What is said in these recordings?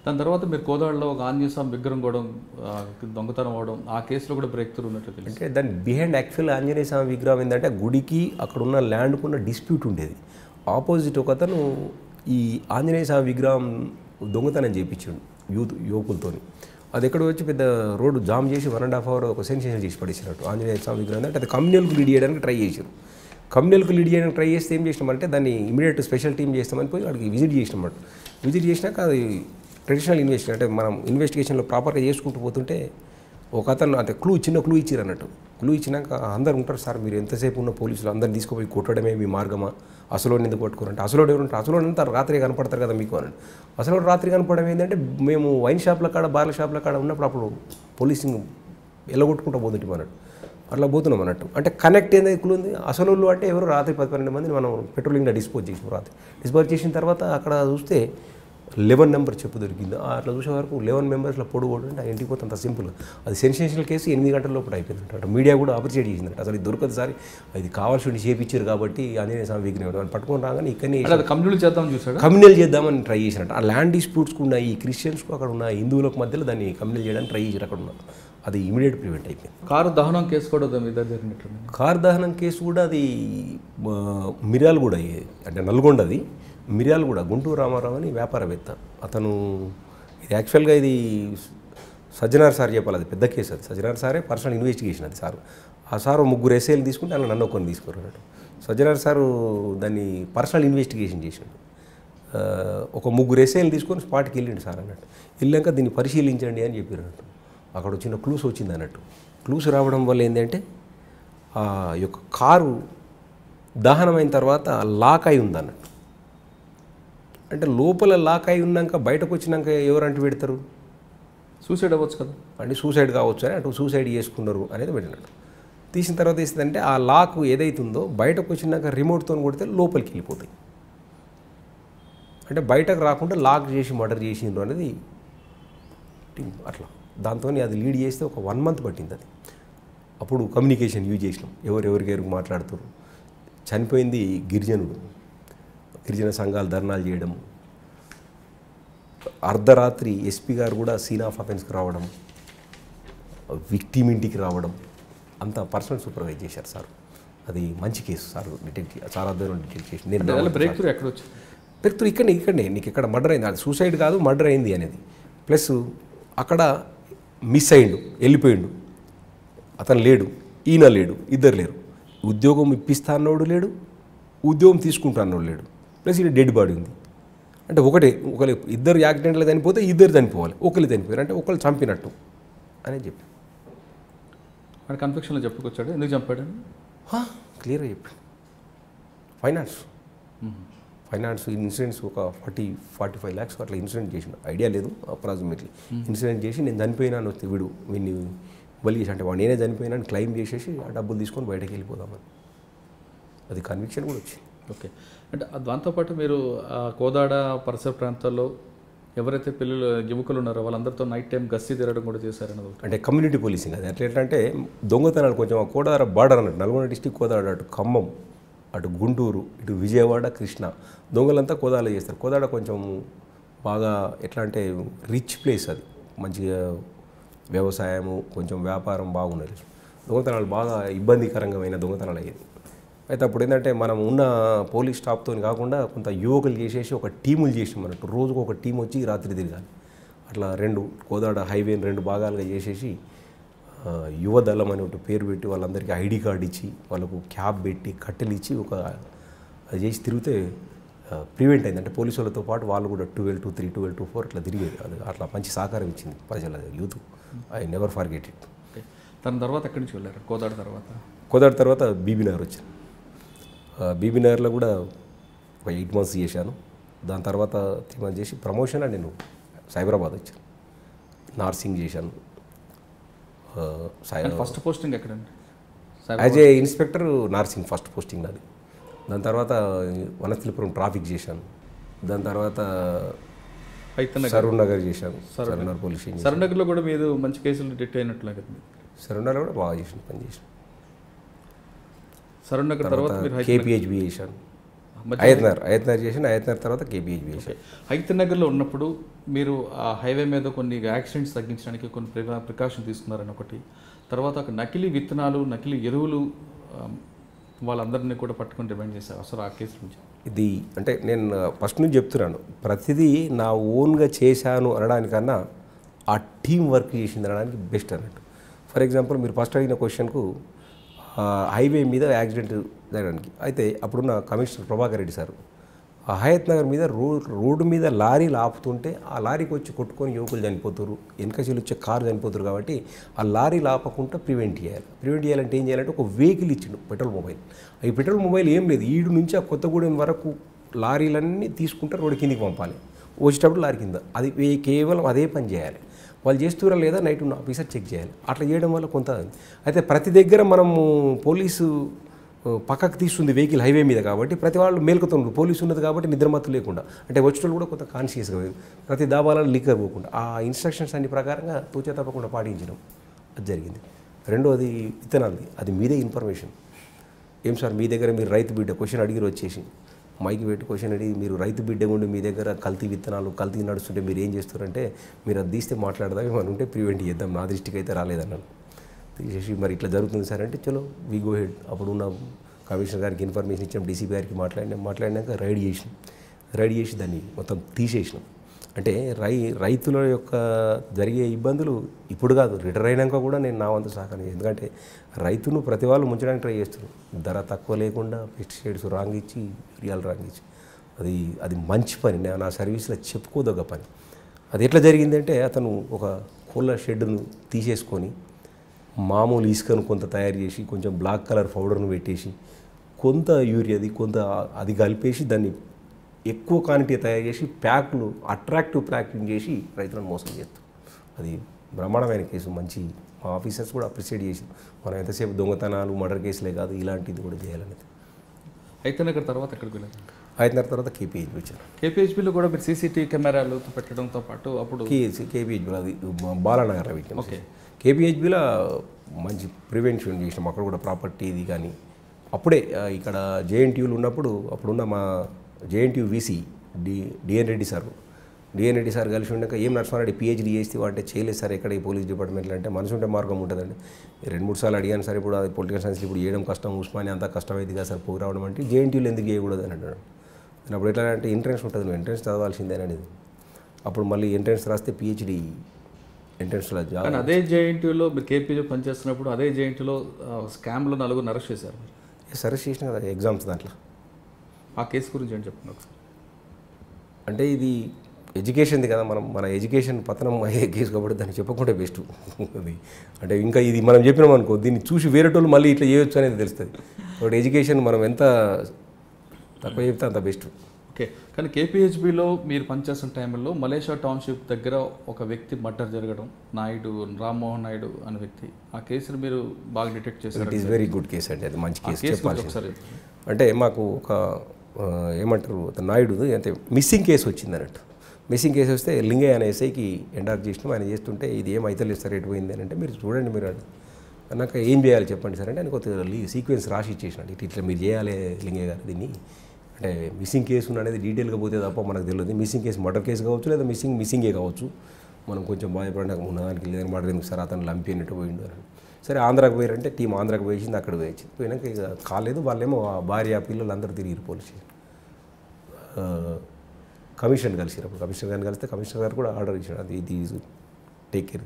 దాని తర్వాత మీరు కోదాడలో ఒక ఆంజనేయ స్వామి విగ్రహం కూడా దొంగతనం అవడం, ఆ కేసులో కూడా బ్రేక్ త్రూ ఉన్నట్లు తెలుసు. అంటే దాని బిహైండ్ యాక్చువల్ ఆంజనేయ స్వామి విగ్రహం ఏంటంటే గుడికి అక్కడ ఉన్న ల్యాండ్కు ఉన్న డిస్ప్యూట్ ఉండేది. ఆపోజిట్ ఒక అతను ఈ ఆంజనేయ స్వామి విగ్రహం దొంగతనం చేయించాడు యువకులతోని. అది ఎక్కడ వచ్చి పెద్ద రోడ్డు జామ్ చేసి 1.5 hour ఒక సెన్సేషన్ చేసి పడేసినట్టు ఆంజనేయ స్వామి విగ్రహం. అంటే అది కమ్యూనల్కు లీడ్ చేయడానికి ట్రై చేశారు. కమ్యూనల్కు లీడ్ చేయడానికి ట్రై చేస్తే ఏం చేసినామంటే దాన్ని ఇమీడియట్ స్పెషల్ టీం చేస్తామని పోయి అక్కడికి విజిట్ చేసినామన్నమాట. విజిట్ చేసినాక అది ట్రెడిషనల్ ఇన్వెస్టిగేషన్ అంటే మనం ఇన్వెస్టిగేషన్లో ప్రాపర్గా చేసుకుంటూ పోతుంటే ఒక అతను అంటే చిన్న క్లూ ఇచ్చారు అన్నట్టు. క్లూ ఇచ్చినాక అందరు ఉంటారు, సార్ మీరు ఎంతసేపు ఉన్న పోలీసులు అందరిని తీసుకుపోయి కొట్టడమే మీ మార్గమా, అసలోని ఎందుకు పట్టుకోరంటే అసలోడు ఎవరు ఉంటారు, అసలోడు అంతా రాత్రి కనపడతారు కదా మీకు అని. అసలోడు రాత్రి కనపడడం ఏంటంటే మేము వైన్ షాప్ల కాడ బార్ల షాప్ల కాడ ఉన్నప్పుడు అప్పుడు పోలీసింగ్ ఎల్లగొట్టుకుంటూ పోతుంటాం అన్నట్టు. అట్లా పోతున్నాం అన్నట్టు. అంటే కనెక్ట్ ఏంది క్లూ ఉంది. అసలు అంటే ఎవరు రాత్రి 10-12 మందిని మనం పెట్రోలింగ్లో డిస్పోజ్ చేసాం. రాత్రి డిస్పోజ్ చేసిన తర్వాత అక్కడ చూస్తే 11 నెంబర్ చెప్పు దొరికింది. అట్లా చూసే వరకు 11 మెంబర్స్లో పొడుగు అంటే ఇంటికి పోతే అంత సింపుల్. అది సెన్సేషనల్ కేసు 8 గంటల లోపల అయిపోయిందంట. మీడియా కూడా అప్రిషియేట్ చేసిందంట. అసలు ఇది దొరకదు సార్, అది కావాల్సి చేపించారు కాబట్టి ఆంజనేయ స్వామి విగ్రహం పట్టుకొని రాగానే ఇక్కడనే కమ్యూనల్ చేద్దాం చూసాడు, కమ్యూనల్ చేద్దామని ట్రై చేసినట్టు. ఆ ల్యాండ్ డిస్ప్యూట్స్కు ఉన్న ఈ క్రిస్టియన్స్కు అక్కడ ఉన్న హిందువులకు మధ్యలో దాన్ని కమ్యూనల్ చేయడానికి ట్రై చేశారు. అక్కడ ఉన్న అది ఇమీడియట్ ప్రివెంట్ అయిపోయింది. కారు దహనం కేసు కూడా జరిగినట్లు. కారు దహనం కేసు కూడా అది మిర్యాలగూడ, అంటే నల్గొండది మిర్యాలగూడ. గుంటూరు రామారావు అని వ్యాపారవేత్త అతను. ఇది యాక్చువల్గా ఇది సజ్జనార్ సార్ చెప్పాలి, అది పెద్ద కేసు. అది సజ్జనార్ సారే పర్సనల్ ఇన్వెస్టిగేషన్ అది సార్. ఆ సార్ 3 ఎస్ఐలు తీసుకుంటే అలా నన్ను ఒక్కరిని తీసుకున్నాడు. సజ్జనార్ సారు దాన్ని పర్సనల్ ఇన్వెస్టిగేషన్ చేసాడు. ఒక 3 ఎస్ఐలు తీసుకొని స్పాట్కి వెళ్ళిండు సార్ అన్నట్టు. వెళ్ళాక దీన్ని పరిశీలించండి అని చెప్పారు అన్నట్టు. అక్కడ వచ్చిన క్లూస్ వచ్చింది అన్నట్టు. క్లూస్ రావడం వల్ల ఏంటంటే ఆ యొక్క కారు దహనమైన తర్వాత లాక్ అయి ఉంది అన్నట్టు. అంటే లోపల లాక్ అయి ఉన్నాక బయటకు వచ్చినాక ఎవరంటూ పెడతారు, సూసైడ్ అవ్వచ్చు కదా అంటే సూసైడ్ కావచ్చు అని అటు సూసైడ్ చేసుకున్నారు అనేది పెట్టినట్టు. తీసిన తర్వాత ఏస్తుందంటే ఆ లాక్ ఏదైతుందో బయటకు వచ్చినాక రిమోట్తో కొడితే లోపలికి వెళ్ళిపోతాయి. అంటే బయటకు రాకుండా లాక్ చేసి మర్డర్ చేసిండ్రు అనేది అట్లా. దాంతో అది లీడ్ చేస్తే ఒక 1 month పట్టింది. అది అప్పుడు కమ్యూనికేషన్ యూజ్ చేసినాం, ఎవరెవరికి మాట్లాడుతారు. చనిపోయింది గిరిజనుడు, గిరిజన సంఘాలు ధర్నాలు చేయడం, అర్ధరాత్రి ఎస్పీ గారు కూడా సీన్ ఆఫ్ అఫెన్స్కి రావడం, విక్టిమ్ ఇంటికి రావడం, అంతా పర్సనల్ సూపర్వైజ్ చేశారు సార్. అది మంచి కేసు సార్, డిటెక్ట్ చాలా దూరం డిటెక్ట్ చేసి. నేను బ్రేక్ త్రూ ఎక్కడ వచ్చింది? బ్రేక్ త్రూ ఇక్కడనే నీకు ఎక్కడ మర్డర్ అయింది, అది సూసైడ్ కాదు మర్డర్ అయింది అనేది. ప్లస్ అక్కడ మిస్ అయ్యిండు, వెళ్ళిపోయిండు, అతను లేడు, ఈయన లేడు, ఇద్దరు లేరు. ఉద్యోగం ఇప్పిస్తా అన్నోడు లేడు, ఉద్యోగం తీసుకుంటా అన్నోడు లేడు. ప్లస్ ఇది డెడ్ బాడీ ఉంది. అంటే ఒకరు ఇద్దరు యాక్సిడెంట్లో చనిపోతే ఇద్దరు చనిపోవాలి, ఒకరు చనిపోయారు అంటే ఒకరు చంపినట్టు అని చెప్పి వాడు కన్ఫెక్షన్లో చెప్పుకొచ్చాడు. ఎందుకు చంపాడని క్లియర్గా చెప్పాడు. ఫైనాన్స్ ఇన్సూరెన్స్ ఒక 40-45 lakhs అట్లా ఇన్సూరెన్స్ చేసిన, ఐడియా లేదు అప్రాక్సిమేట్లీ. ఇన్సూరెన్స్ చేసి నేను చనిపోయినాను వస్తే వీడిని బలి చేసి, అంటే వాడు నేనే చనిపోయినా క్లెయిమ్ చేసేసి ఆ డబ్బులు తీసుకొని బయటకు వెళ్ళిపోదామని. అది కన్విక్షన్ కూడా వచ్చింది. ఓకే. అంటే దాంతోపాటు మీరు కోదాడ పరిసర ప్రాంతాల్లో ఎవరైతే యువకులు ఉన్నారో వాళ్ళందరితో నైట్ టైం గస్తీ తిరగడం కూడా చేశారన్నది. అంటే కమ్యూనిటీ పోలీసింగ్ అది. ఎట్లంటే దొంగతనాలు కొంచెం కోదాడ బార్డర్ అన్నట్టు, నల్గొండ డిస్టిక్ కోదాడ, అటు ఖమ్మం, అటు గుంటూరు, ఇటు విజయవాడ, కృష్ణ దొంగలంతా కోదాడలో చేస్తారు. కోదాడ కొంచెం బాగా ఎట్లా అంటే రిచ్ ప్లేస్, అది మంచిగా వ్యవసాయము కొంచెం వ్యాపారం బాగున్నది. దొంగతనాలు బాగా ఇబ్బందికరంగా దొంగతనాలు అయ్యేది. అయితే అప్పుడు ఏంటంటే మనం ఉన్న పోలీస్ స్టాఫ్తో కాకుండా కొంత యువకులు చేసేసి ఒక టీములు చేసాం అన్నట్టు. రోజుకు ఒక టీం వచ్చి రాత్రి తిరగాలి. అట్లా కోదాడ హైవేని 2 భాగాలుగా చేసేసి యువదళం అని ఒక పేరు పెట్టి వాళ్ళందరికీ ఐడి కార్డు ఇచ్చి వాళ్ళకు క్యాబ్ పెట్టి కట్టెలు ఇచ్చి అది చేసి తిరిగితే ప్రివెంట్ అయింది. అంటే పోలీసు వాళ్ళతో పాటు వాళ్ళు కూడా 12-3, 12-4 ఇట్లా తిరిగేది. అది అట్లా మంచి సహకారం ఇచ్చింది ప్రజల youth. I never forget it. దాని తర్వాత ఎక్కడి నుంచి వెళ్ళారు? కోదాడ తర్వాత బీబీనగర్ వచ్చాను. బీబీనగర్లో కూడా ఒక 8 months చేశాను. దాని తర్వాత 3 months చేసి ప్రమోషన్ నేను సైబరాబాద్ వచ్చాను. నార్సింగ్ చేశాను. ఫస్ట్ పోస్టింగ్ ఎక్కడండి? As a inspector Narsingi first posting నాది. దాని తర్వాత వనస్థలిపురం ట్రాఫిక్ చేశాను. దాని తర్వాత సరూర్ నగర్ చేశాను. Saroor Nagar police station. సరూర్ నగర్లో కూడా మీరు మంచి కేసులు డిటెక్ట్ అయినట్లు కదా? సరూర్ నగర్లో కూడా బాగా పని చేశాను. సరూర్ నగర్ తర్వాత కేపీహెచ్బి చేశాను. అయత్నార్ చేసిన అయత్నార్ తర్వాత కేపీహెచ్బి చేశాను. హైతనగర్లో ఉన్నప్పుడు మీరు ఆ హైవే మీద కొన్ని యాక్సిడెంట్స్ తగ్గించడానికి కొన్ని ప్రికాషన్ తీసుకున్నారని ఒకటి, తర్వాత ఒక నకిలీ విత్తనాలు నకిలీ ఎరువులు వాళ్ళందరినీ కూడా పట్టుకొని డిమాండ్ చేశారు. అసలు ఆ కేసు నుంచి ఇది అంటే నేను ఫస్ట్ నుంచి చెప్తున్నాను, ప్రతిదీ నా ఓన్గా చేశాను అనడానికన్నా ఆ టీం వర్క్ చేసింది అనడానికి బెస్ట్ అన్నట్టు. ఫర్ ఎగ్జాంపుల్ మీరు ఫస్ట్ అడిగిన క్వశ్చన్కు హైవే మీద యాక్సిడెంట్ జరగడానికి అయితే అప్పుడున్న కమిషనర్ ప్రభాకర్ రెడ్డి సార్ ఆ హయత్ నగర్ మీద రోడ్డు మీద లారీలు ఆపుతుంటే ఆ లారీకి వచ్చి కొట్టుకొని యువకులు చనిపోతారు, వెనకసీలు వచ్చే కారు చనిపోతారు. కాబట్టి ఆ లారీలు ఆపకుండా ప్రివెంట్ చేయాలంటే ఏం చేయాలంటే ఒక వెహికల్ ఇచ్చిండు పెట్రోల్ మొబైల్. ఈ పెట్రోల్ మొబైల్ ఏం లేదు, ఈడు నుంచి ఆ కొత్తగూడెం వరకు లారీలన్నీ తీసుకుంటే రోడ్డు కిందికి పంపాలి, వచ్చేటప్పుడు లారీ కింద. అది కేవలం అదే పని చేయాలి. వాళ్ళు చేస్తురా లేదా నైట్ ఉన్న ఆఫీసర్ చెక్ చేయాలి. అట్లా చేయడం వల్ల కొంత అయితే ప్రతి దగ్గర మనము పోలీసు పక్కకు తీస్తుంది వెహికల్ హైవే మీద కాబట్టి ప్రతి వాళ్ళు మేల్కొతుండ్రు, పోలీసు ఉన్నది కాబట్టి నిద్రమత్తు లేకుండా, అంటే వచ్చేటోళ్ళు కూడా కొంత కాన్షియస్గా ప్రతి దాబాలను లీక్ అవ్వకుండా ఆ ఇన్స్ట్రక్షన్స్ అన్ని ప్రకారంగా తూచా తప్పకుండా పాటించడం అది జరిగింది. రెండోది విత్తనాలది, అది మీదే ఇన్ఫర్మేషన్. ఏం సార్ మీ దగ్గర మీరు రైతు బిడ్డ క్వశ్చన్ అడిగిరు వచ్చేసి మైకి పెట్టి క్వశ్చన్ అడిగి మీరు రైతు బిడ్డ ఉండి మీ దగ్గర కల్తీ విత్తనాలు కల్తీ నడుస్తుంటే మీరు ఏం చేస్తారంటే మీరు అది తీస్తే మాట్లాడదాం, ఏమని ఉంటే ప్రివెంట్ చేద్దాం, నా దృష్టికి అయితే రాలేదన్నాను. తీసేసి మరి ఇట్లా జరుగుతుంది సార్ అంటే చలో వి గో హెడ్. అప్పుడు ఉన్న కమిషనర్ గారికి ఇన్ఫర్మేషన్ ఇచ్చాం, డీసీపీ గారికి మాట్లాడినాక రైడ్ చేసి దాన్ని మొత్తం తీసేసినాం. అంటే రైతుల యొక్క జరిగే ఇబ్బందులు ఇప్పుడు కాదు, రిటైర్ అయినాక కూడా నేను నా వంతు సహకారం, ఎందుకంటే రైతును ప్రతి వాళ్ళు ముంచడానికి ట్రై చేస్తున్నారు. ధర తక్కువ లేకుండా పెస్టిసైడ్స్ రాంగ్ ఇచ్చి యూరియాలు రాంగ్ ఇచ్చి అది మంచి పని, నా సర్వీస్లో చెప్పుకోదగ్గ పని. అది ఎట్లా జరిగిందంటే అతను ఒక కోళ్ళ షెడ్ను తీసేసుకొని మామూలు ఇసుకను కొంత తయారు చేసి కొంచెం బ్లాక్ కలర్ పౌడర్ను పెట్టేసి కొంత యూరియాది కొంత అది కలిపేసి దాన్ని ఎక్కువ క్వాంటిటీ తయారు చేసి ప్యాక్లు అట్రాక్టివ్ ప్యాకింగ్ చేసి రైతులను మోసం చేస్తాం. అది బ్రహ్మాండమైన కేసు, మంచి మా ఆఫీసర్స్ కూడా అప్రిషియేట్ చేసాం. మనం ఎంతసేపు దొంగతనాలు మర్డర్ కేసులే కాదు ఇలాంటిది కూడా చేయాలనేది. హైతనగర్ తర్వాత ఎక్కడికి వెళ్ళారు? హైతనగర్ తర్వాత కేపీహెచ్బి వచ్చాను. కేపీహెచ్బిలో కూడా మీరు సీసీటీవీ కెమెరాలు పెట్టడంతో పాటు అప్పుడు కేపీహెచ్బిలో అది బాలానగర్లో పెట్టాం. ఓకే. కేపీహెచ్బిలో మంచి ప్రివెన్షన్ చేసినాం, అక్కడ కూడా ప్రాపర్టీ ఇది కానీ. అప్పుడే ఇక్కడ జేఎన్టీయూలు ఉన్నప్పుడు అప్పుడున్న మా జేఎన్టీయూ వీసీ డిఎన్ రెడ్డి సార్ కలిసి ఉండక ఏం నరసింహారెడ్డి పిహెచ్డీ చేస్తే అంటే చేయలేదు సార్ ఎక్కడ ఈ పోలీస్ డిపార్ట్మెంట్లో అంటే మనసు ఉంటే మార్గం ఉంటుందండి. 2-3 సార్లు అడిగాను సార్, ఇప్పుడు అది పొలిటికల్ సైన్స్ ఇప్పుడు చేయడం కష్టం, ఉస్మానియా అంతా కష్టమైంది కదా సార్ పోయి రావడం అంటే జేఎన్టీయూలు ఎందుకు చేయకూడదు అని అంటాడు. నేను అప్పుడు ఎట్లా అంటే ఎంట్రెన్స్ ఉంటుంది, నువ్వు ఎంట్రెన్స్ చదవాల్సిందే అనేది. అప్పుడు మళ్ళీ ఎంట్రెన్స్ రాస్తే పిహెచ్డీ ఎంట్రెన్స్లో జాబ్. కానీ అదే జేఎన్టీయూలో మీరు కేపీలో పనిచేస్తున్నప్పుడు అదే జేఎన్టీయూలో స్కామ్లో 4 అరెస్ట్ చేశారు. అరెస్ట్ చేసిన కదా ఎగ్జామ్స్ దాంట్లో. ఆ కేసు గురించి ఏంటి చెప్తున్నారు? అంటే ఇది ఎడ్యుకేషన్ది కదా, మన ఎడ్యుకేషన్ పతనం అయ్యే కేసు కాబట్టి దాన్ని చెప్పకుండా బెస్ట్. అది అంటే ఇంకా ఇది మనం చెప్పినాం అనుకో దీన్ని చూసి వేరేటోళ్ళు మళ్ళీ ఇట్లా చేయొచ్చు అనేది తెలుస్తుంది. కాబట్టి ఎడ్యుకేషన్ మనం ఎంత తక్కువ చెప్తే అంత బెస్ట్. ఓకే. కానీ కేపీహెచ్బిలో మీరు పనిచేస్తున్న టైంలో మలేషియా టౌన్షిప్ దగ్గర ఒక వ్యక్తి మర్డర్ జరగడం, రామ్మోహన్ నాయుడు అనే వ్యక్తి, ఆ కేసును మీరు బాగా డిటెక్ట్ చేశారు. It is very good case అండి, అది మంచి కేసు చెప్పాలి. ఒకసారి అంటే మాకు ఒక ఏమంటారు నాయుడు అంటే మిస్సింగ్ కేసు వచ్చింది అన్నట్టు. మిస్సింగ్ కేసు వస్తే లింగయ్య అనే ఎస్ఐకి ఎండార్క్ చేసినాం. ఆయన చేస్తుంటే ఇది ఏం అయితే లేదు సార్ ఎటు పోయింది అని అంటే మీరు చూడండి మీరు అన్నాక ఏం చేయాలి చెప్పండి సార్ అంటే ఆయన కొద్దిగా సీక్వెన్స్ రాసి ఇచ్చేసినాడు, ఇట్లా మీరు చేయాలి లింగయ్య గారు దీన్ని. అంటే మిస్సింగ్ కేసు అనేది డీటెయిల్గా పోతే తప్ప మనకు తెలియదు. మిస్సింగ్ కేసు మర్డర్ కేసు కావచ్చు లేదా మిస్సింగే కావచ్చు. మనం కొంచెం బాధపడినాక ఉన్నదానికి లేదని మర్డర్ ఎందుకు సార్ అతను లంపి అన్నట్టు పోయిండు అని. సరే ఆంధ్రాకి పోయారంటే టీం ఆంధ్రాకి పోయింది, అక్కడ పోయింది. పోయినాక ఇక కాలేదు, వాళ్ళేమో భార్య పిల్లలు అందరూ తిరిగి పోలీస్ స్టేషన్ కమిషనర్ కలిసిరు. అప్పుడు కమిషనర్ గారిని కలిస్తే కమిషనర్ గారు కూడా ఆర్డర్ ఇచ్చాడు, అది ఇది టేక్ కేర్.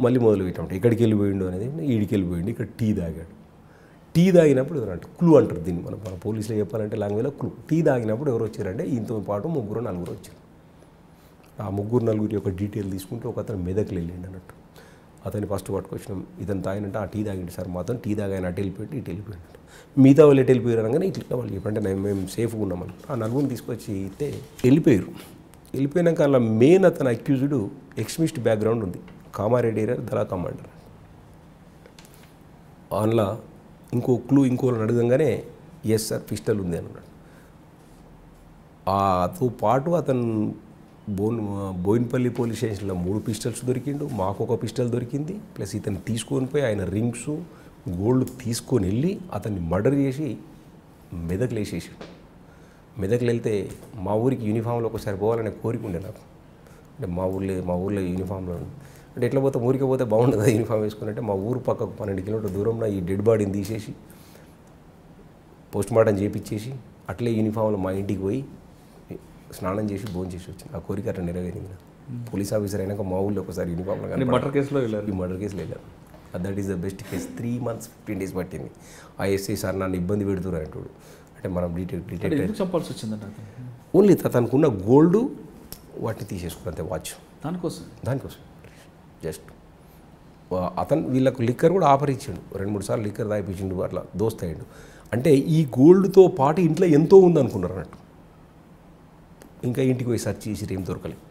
మళ్ళీ మొదలు పెట్టామంటే ఎక్కడికి వెళ్ళిపోయిండు అనేది ఈడికి వెళ్ళిపోయిండు, ఇక్కడ టీ తాగాడు. టీ తాగినప్పుడు ఎవరంటే క్లూ అంటారు దీన్ని, మన పోలీసులో చెప్పాలంటే లాంగ్వేజ్లో క్లూ. టీ తాగినప్పుడు ఎవరు వచ్చారంటే ఈయనతో పాటు 3-4 వచ్చారు. ఆ 3-4 యొక్క డీటెయిల్ తీసుకుంటే ఒక అతను మెదక్లు వెళ్ళిండు అన్నట్టు. అతన్ని ఫస్ట్ పట్టుకొచ్చినాం, ఇతను తాగినంటే ఆ టీ తాగిండు సార్, మాత్రం టీ తాగాయని అటు వెళ్ళిపోయింది ఇటు వెళ్ళిపోయింది. మిగతా వాళ్ళు ఎటు వెళ్ళిపోయారు అనగానే ఇట్లా వాళ్ళు చెప్పంటే మేము సేఫ్గా ఉన్నామని ఆ 4 తీసుకొచ్చి ఇస్తే వెళ్ళిపోయినాక అలా మెయిన్ అతను అక్యూజ్డ్ ఎక్స్ట్రీమిస్ట్ బ్యాక్గ్రౌండ్ ఉంది, కామారెడ్డి ఏరియా దళా కమాండర్. అందులో ఇంకో క్లూ ఇంకోళ్ళని అడగంగానే ఎస్ సార్ పిస్టల్ ఉంది అన్నాడు. తో పాటు అతను బోయిన్పల్లి పోలీస్ స్టేషన్లో 3 పిస్టల్స్ దొరికిండు, మాకు ఒక పిస్టల్ దొరికింది. ప్లస్ ఇతను తీసుకొని పోయి ఆయన రింగ్స్ గోల్డ్ తీసుకొని వెళ్ళి అతన్ని మర్డర్ చేసి మెదక్లు వేసేసాడు. మెదక్కి వెళ్తే మా ఊరికి యూనిఫామ్లో ఒకసారి పోవాలనే కోరిక ఉండే నాకు. అంటే మా ఊర్లో యూనిఫామ్లో అంటే ఎట్లా పోతే ఊరికి పోతే బాగుండదు యూనిఫామ్ వేసుకుని. అంటే మా ఊరు పక్కకు 12 కిలోమీటర్ల దూరంలో ఈ డెడ్ బాడీని తీసేసి పోస్ట్ మార్టం చేయించేసి అట్లే యూనిఫామ్లో మా ఇంటికి పోయి స్నానం చేసి భోజనం చేసి వచ్చింది. ఆ కోరిక అట్లా నెరవేరింది. పోలీస్ ఆఫీసర్ అయినాక మా ఊళ్ళో ఒకసారి యూనిఫామ్లో కానీ మర్డర్ కేసులో వెళ్ళారు. ఈ మర్డర్ కేసులో వెళ్ళాను. That is the best case. 3 months 15 days పట్టింది. ఆ ఎస్ఐ సార్ నన్ను ఇబ్బంది పెడుతున్నారు అంటాడు. అంటే మనం డిటెక్ట్ ఎందుకు చంపాల్సి వచ్చిందండి అతను? ఓన్లీ తనకున్న గోల్డ్ వాటిని తీసేసుకున్నారు అంతే, వాచ్ దానికోసం జస్ట్. అతను వీళ్ళకు లిక్కర్ కూడా ఆఫర్ ఇచ్చిండు, 2-3 సార్లు లిక్కర్ తాగిపించిండు, అట్లా దోస్త్ అయ్యిండు. అంటే ఈ గోల్డ్తో పాటు ఇంట్లో ఎంతో ఉంది అనుకున్నారు అన్నట్టు. ఇంకా ఇంటికి పోయి సెర్చ్ చేసి ఏం దొరకలేదు.